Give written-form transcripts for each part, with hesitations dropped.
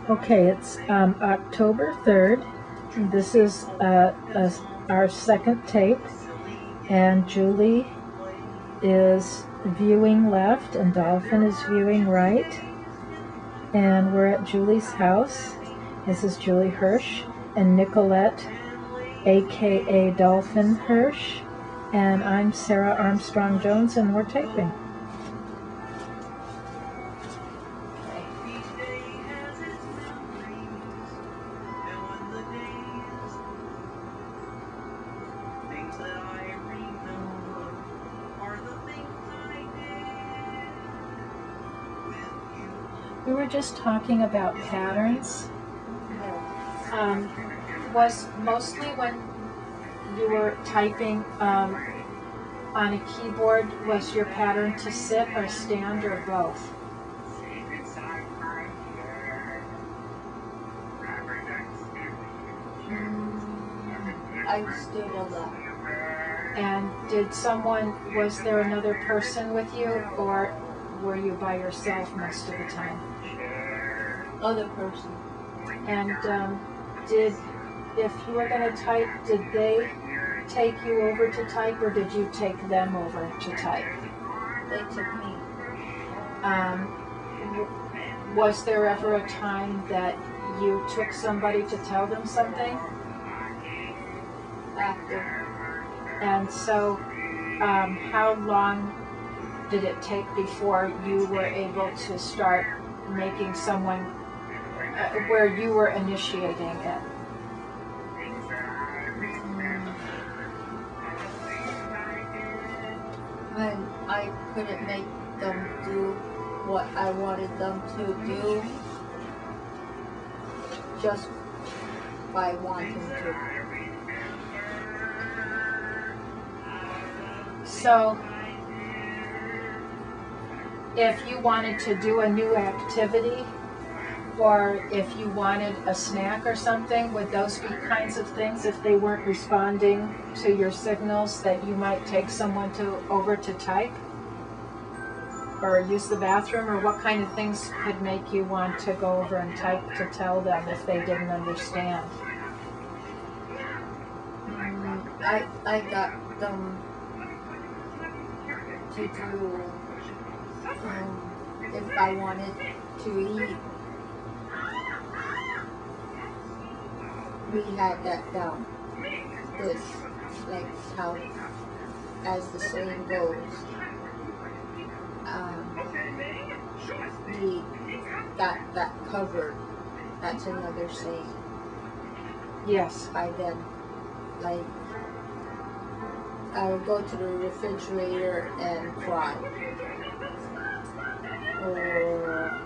Okay, it's October 3rd. This is our second tape, and Julie is viewing left and Dolphin is viewing right. And we're at Julie's house. This is Julie Hirsch and Nicolette, aka Dolphin Hirsch. And I'm Sarah Armstrong Jones, and we're taping. We were just talking about patterns. Was mostly when you were typing on a keyboard, was your pattern to sit or stand or both? I stood a lot. And was there another person with you, or were you by yourself most of the time? Other person. And if you were going to type, did they take you over to type, or did you take them over to type? They took me. Was there ever a time that you took somebody to tell them something? After. And so, how long did it take before you were able to start making someone, where you were initiating it? When I couldn't make them do what I wanted them to do, just by wanting to. So, if you wanted to do a new activity, or if you wanted a snack or something, would those be kinds of things, if they weren't responding to your signals, that you might take someone over to type? Or use the bathroom? Or what kind of things could make you want to go over and type to tell them if they didn't understand? I got them to do, if I wanted to eat, we had that down. This, like how, as the saying goes, we got that covered. That's another saying. Yes. By them. Like, I would go to the refrigerator and cry. Or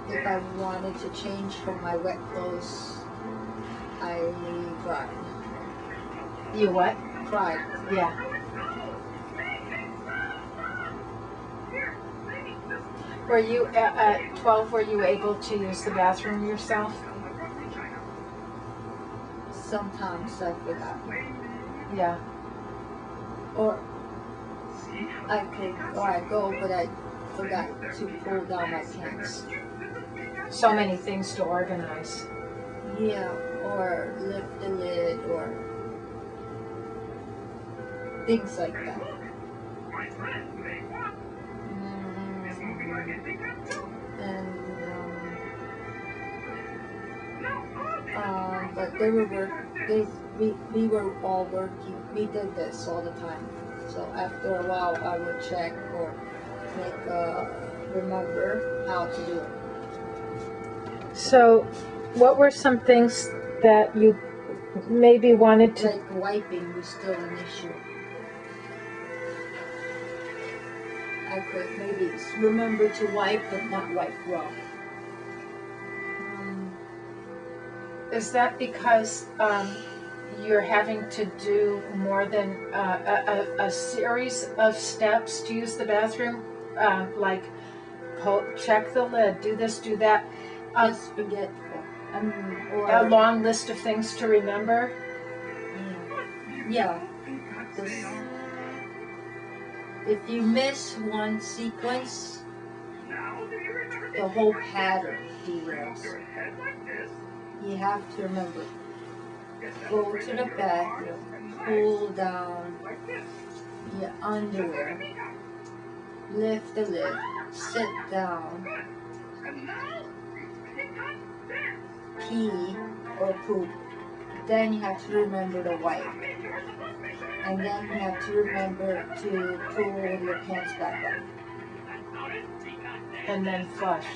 if I wanted to change from my wet clothes, I cried. You what? Cried. Yeah. Were you, at 12, were you able to use the bathroom yourself? Sometimes I forgot. Yeah. Or I go, but I forgot to pull down my pants. So many things to organize. Yeah, or lift the lid, or things like that. But we were all working. We did this all the time. So after a while, I would check or remember how to do it. So, what were some things that you maybe wanted to... Like wiping was still an issue. I could maybe remember to wipe, but not wipe well. Is that because you're having to do more than a series of steps to use the bathroom? Like, check the lid, do this, do that. Just forgetful. Or a long list of things to remember? Yeah. If you miss one sequence, the whole pattern derails. You have to remember, go to the bathroom, pull down your underwear, lift the lid, sit down, pee or poop. Then you have to remember to wipe. And then you have to remember to pull your pants back up. And then flush.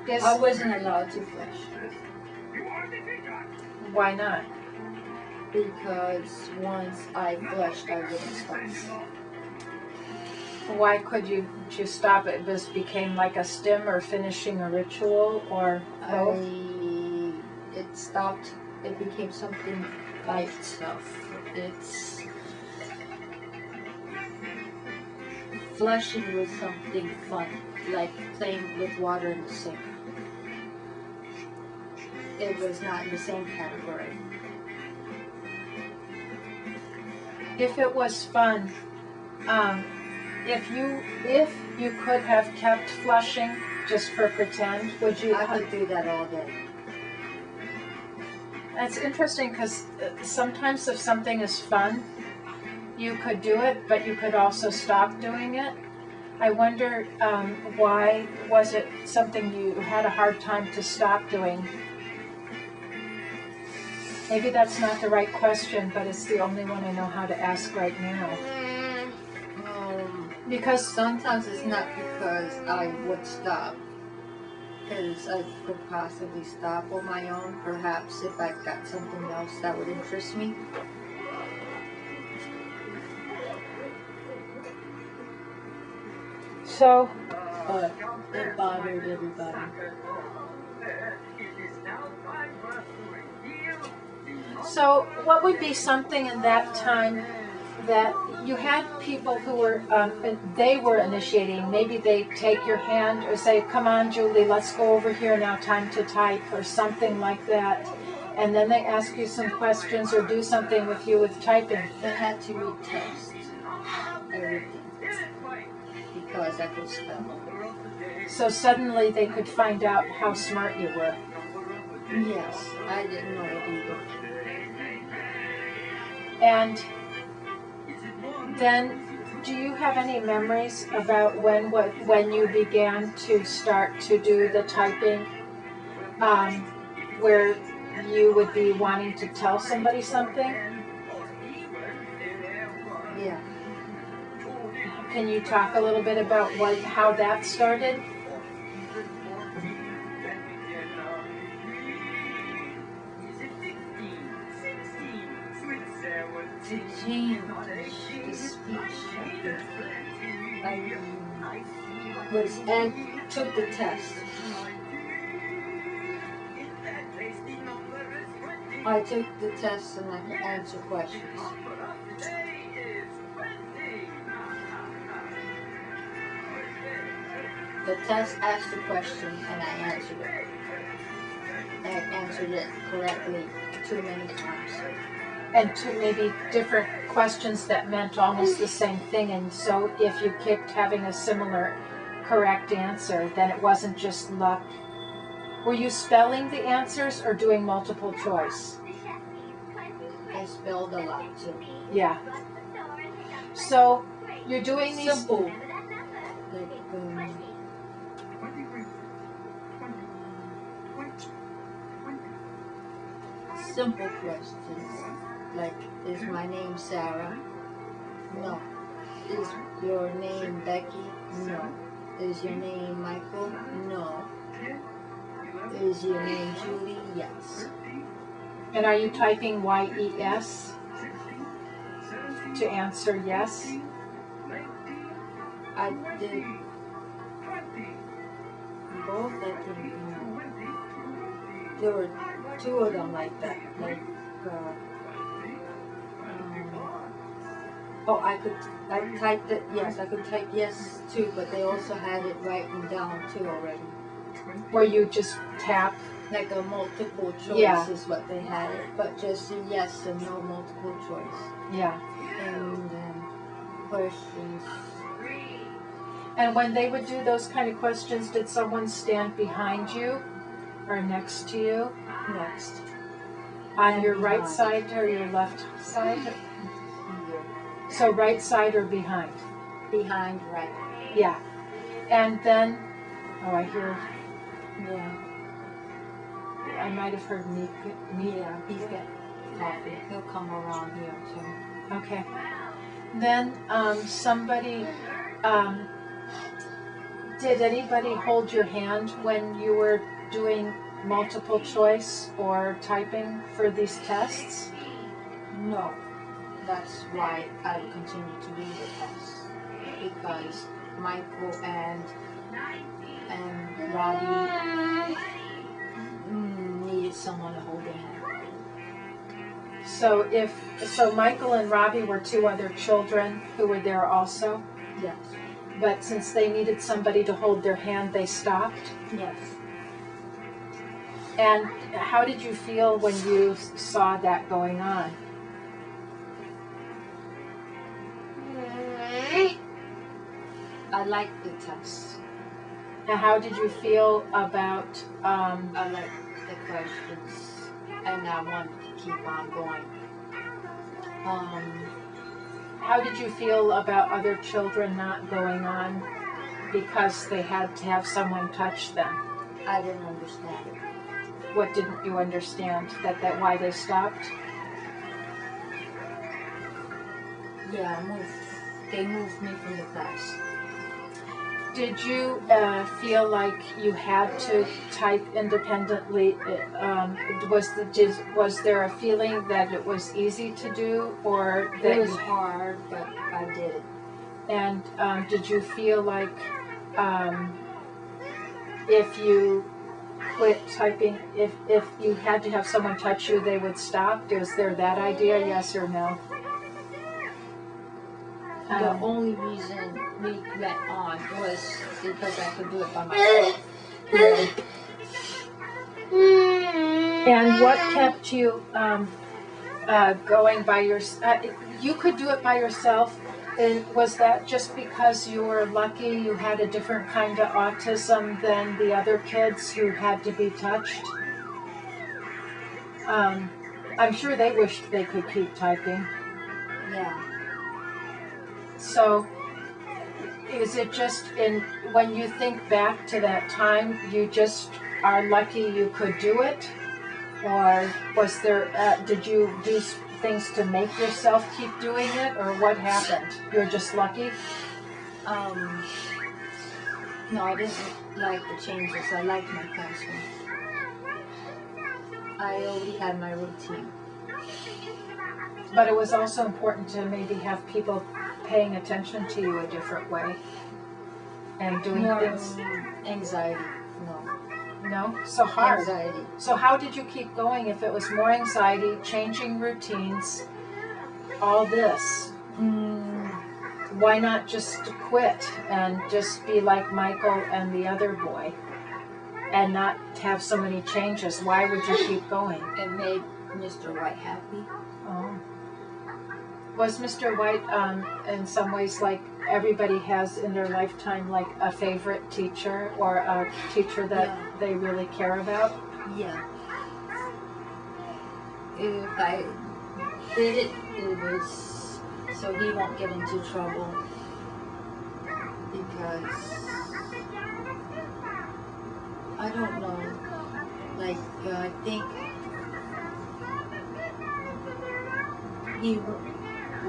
I wasn't allowed to flush. Why not? Because once I flushed, I wouldn't stop. Why could you stop? It just became like a stimm or finishing a ritual, or both? It stopped. It became something by itself. It's flushing was something fun, like playing with water in the sink. It was not in the same category. If it was fun, if you could have kept flushing just for pretend, would you? I could do that all day. That's interesting because sometimes if something is fun, you could do it, but you could also stop doing it. I wonder why was it something you had a hard time to stop doing? Maybe that's not the right question, but it's the only one I know how to ask right now. Because sometimes it's not because I would stop, because I could possibly stop on my own, perhaps if I've got something else that would interest me. So, But it bothered everybody. So what would be something in that time that you had people who were, they were initiating, maybe they take your hand or say, come on, Julie, let's go over here now, time to type, or something like that. And then they ask you some questions or do something with you with typing. They had to retest everything because I could spell. So suddenly they could find out how smart you were. Yes, I didn't know it either. And then, do you have any memories about when you began to start to do the typing, where you would be wanting to tell somebody something? Yeah. Can you talk a little bit about how that started? To change the speech, I took the test. I took the test and I could answer questions. The test asked the question and I answered it. I answered it correctly too many times. And to maybe different questions that meant almost the same thing, and so if you kept having a similar correct answer, then it wasn't just luck. Were you spelling the answers or doing multiple choice? I spelled a lot too. Yeah. So you're doing these simple, simple questions, like, is my name Sarah? No. Is your name Becky? No. Is your name Michael? No. Is your name Julie? Yes. And are you typing YES to answer yes? I did both, I think. There were two of them like that. Like, I typed it, yes, I could type yes too, but they also had it written down too already. Where you just tap? Like a multiple choice, yeah, is what they had it, but just a yes and no multiple choice. Yeah. And questions. And when they would do those kind of questions, did someone stand behind you or next to you? Next. On your right side or your left side? Here. So right side or behind? Behind, right. Yeah. And then, oh, I hear, Yeah. I might have heard me. Yeah, he's got coffee. He'll come around here too. Okay. Then somebody, did anybody hold your hand when you were doing multiple choice or typing for these tests? No. That's why I continue to do the tests. Because Michael and Robbie needed someone to hold their hand. So Michael and Robbie were two other children who were there also, Yes. but since they needed somebody to hold their hand, they stopped. Yes. And how did you feel when you saw that going on? I like the tests. And how did you feel about, I like the questions, and I wanted to keep on going. how did you feel about other children not going on because they had to have someone touch them? I didn't understand it. What didn't you understand? That why they stopped? Yeah, they moved me from the class. Did you feel like you had to type independently? Was there a feeling that it was easy to do, or that It was hard, but I did it. And did you feel like if you quit typing, if you had to have someone touch you, they would stop? Is there that idea? Yes or no? The only reason we went on was because I could do it by myself. And what kept you going by yourself? You could do it by yourself. And was that just because you were lucky you had a different kind of autism than the other kids who had to be touched? I'm sure they wished they could keep typing. Yeah. So, is it just when you think back to that time, you just are lucky you could do it? Or was there, did you do things to make yourself keep doing it, or what happened? You're just lucky? No, I didn't like the changes. I liked my classroom. I already had my routine. But it was also important to maybe have people paying attention to you a different way and doing More things. anxiety. No. No? So hard. Anxiety. So how did you keep going if it was more anxiety, changing routines, all this? Why not just quit and just be like Michael and the other boy and not have so many changes? Why would you keep going? It made Mr. White happy. Oh. Was Mr. White in some ways like everybody has in their lifetime, like a favorite teacher or a teacher that they really care about? Yeah. If I did it, it was so he won't get into trouble, because I don't know, like I think he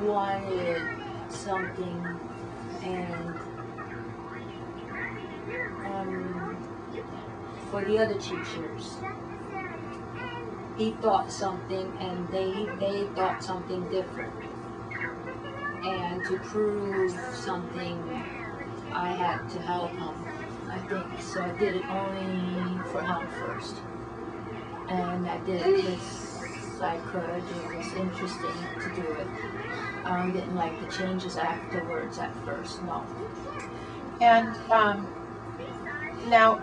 wanted something, and for the other teachers, he thought something and they thought something different. And to prove something, I had to help him, I think. So I did it only for him first. And I did it because I could. It was interesting to do it. I didn't like the changes afterwards at first, no. And now,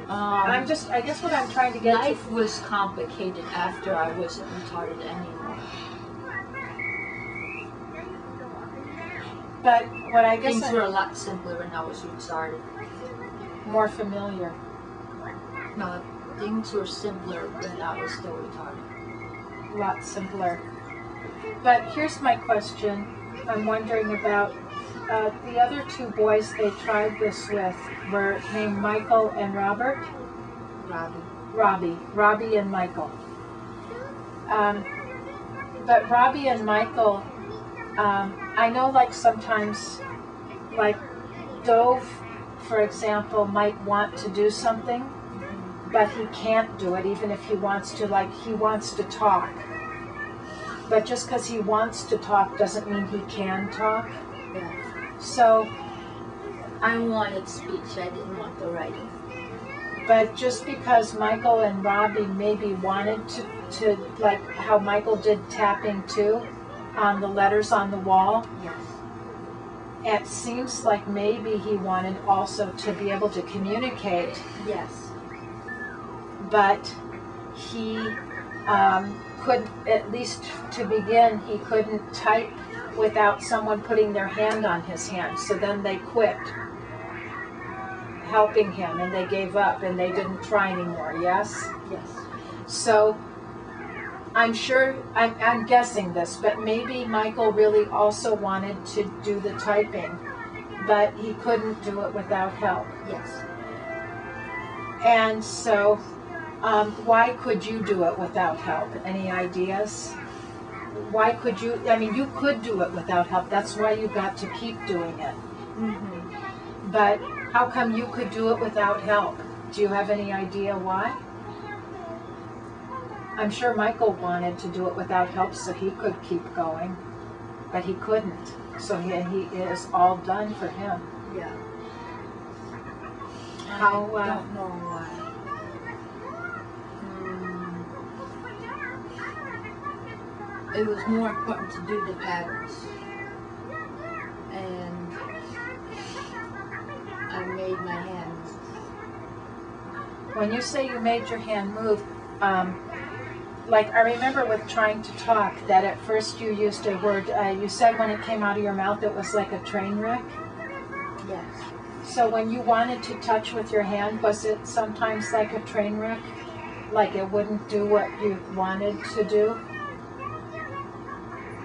I guess what I'm trying to get life was complicated after I wasn't retarded anymore. But what I guess Things were a lot simpler when I was started. more familiar. No, things were simpler when I was still retarded. A lot simpler. But here's my question. I'm wondering about the other two boys they tried this with were named Michael and Robert. Robbie and Michael. But Robbie and Michael, I know like sometimes, like Dove, for example, might want to do something, but he can't do it even if he wants to, like he wants to talk. But just because he wants to talk doesn't mean he can talk. Yeah. So I wanted speech, I didn't want the writing. but just because Michael and Robbie maybe wanted to like how Michael did tapping too on the letters on the wall, Yes. it seems like maybe he wanted also to be able to communicate, Yes. but he couldn't, at least to begin, he couldn't type without someone putting their hand on his hand. So then they quit helping him and they gave up and they didn't try anymore, yes? Yes. So I'm sure, I'm guessing this, but maybe Michael really also wanted to do the typing, but he couldn't do it without help. Yes. And so, why could you do it without help? Any ideas? Why could you, I mean, you could do it without help. That's why you got to keep doing it. Mm-hmm. But how come you could do it without help? Do you have any idea why? I'm sure Michael wanted to do it without help so he could keep going, but he couldn't. So he is all done for him. Yeah. How, I don't know why. It was more important to do the patterns. And I made my hand move. when you say you made your hand move, like I remember with trying to talk that at first you used a word, you said when it came out of your mouth it was like a train wreck. Yes. So when you wanted to touch with your hand, was it sometimes like a train wreck? Like it wouldn't do what you wanted to do?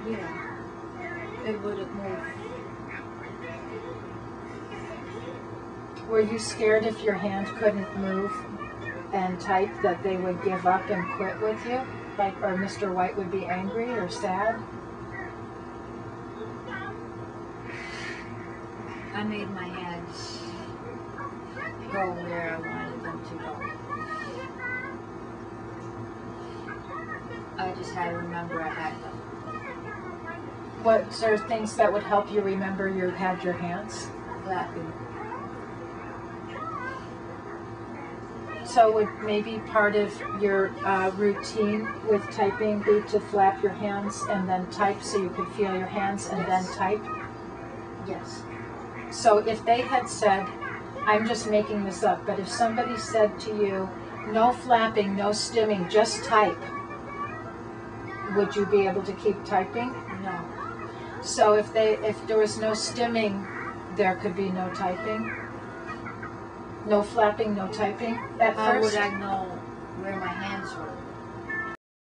Yeah. It wouldn't move. Were you scared if your hand couldn't move and type that they would give up and quit with you? Like, or Mr. White would be angry or sad? I made my hands go where I wanted them to go. I just had to remember I had them. What are things that would help you remember you had your hands? Flapping. So would maybe part of your routine with typing be to flap your hands and then type so you could feel your hands and then type? Yes. So if they had said, I'm just making this up, but if somebody said to you, no flapping, no stimming, just type, would you be able to keep typing? No. So if there was no stimming, there could be no typing? No flapping, no typing at How first? would I know where my hands were?